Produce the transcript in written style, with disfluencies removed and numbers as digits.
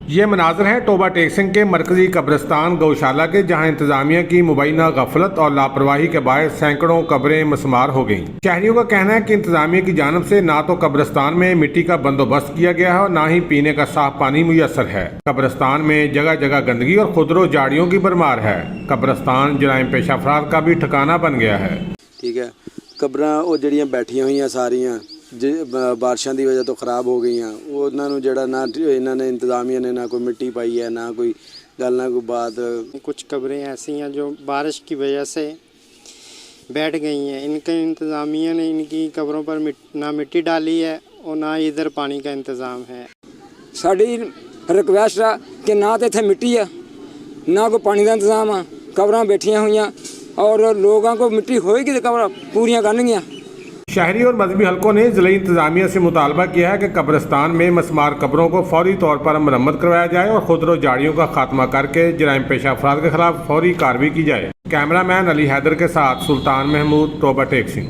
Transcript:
ये मनाजर हैं Toba take Singh के मरकजी कब्रिस्तान गौशाला के, जहां इंतजामिया की मुबैना गफलत और लापरवाही के बायस सैकड़ों कब्रें मसमार हो गईं। शहरियों का कहना है कि इंतजामिया की जानब से ना तो कब्रिस्तान में मिट्टी का बंदोबस्त किया गया है और ना ही पीने का साफ पानी मुयसर है। कब्रिस्तान में जगह जगह गंदगी और खुदरो झाड़ियों की भरमार है। कब्रिस्तान जराइम पेशा अफराद का भी ठिकाना बन गया है। ठीक है, कब्रां ਉਹ ਜਿਹੜੀਆਂ ਬੈਠੀਆਂ ਹੋਈਆਂ ਸਾਰੀਆਂ ਬਾਰਿਸ਼ਾਂ ਦੀ ਵਜ੍ਹਾ ਤੋਂ ਖਰਾਬ ਹੋ ਗਈਆਂ। ਉਹਨਾਂ ਨੂੰ ਜਿਹੜਾ ਨਾ ਇਹਨਾਂ ਨੇ इंतजामिया ने ना कोई मिट्टी पाई है, ना कोई गल, ना कोई बात। कुछ कब्रें ऐसी हैं जो बारिश की वजह से बैठ गई हैं। इनके इंतजामिया ने इनकी कब्रों पर ना मिट्टी डाली है और ना इधर पानी का इंतज़ाम है। साड़ी रिक्वेस्ट है कि ना तो इतने मिट्टी है, ना कोई पानी का इंतजाम है। कब्रां बैठियां हुई और लोगों को मिट्टी होएगी तो कब्रां पूरियां करनगियां। शहरी और मजहबी हलकों ने जिला इंतजामिया से मुतालबा किया है कि कब्रिस्तान में मसमार कब्रों को फौरी तौर पर मरम्मत करवाया जाए और खुदरो झाड़ियों का खात्मा करके जराइम पेशा अफराद के खिलाफ फौरी कार्रवाई की जाए। कैमरा मैन अली हैदर के साथ सुल्तान महमूद, टोबा टेक सिंह।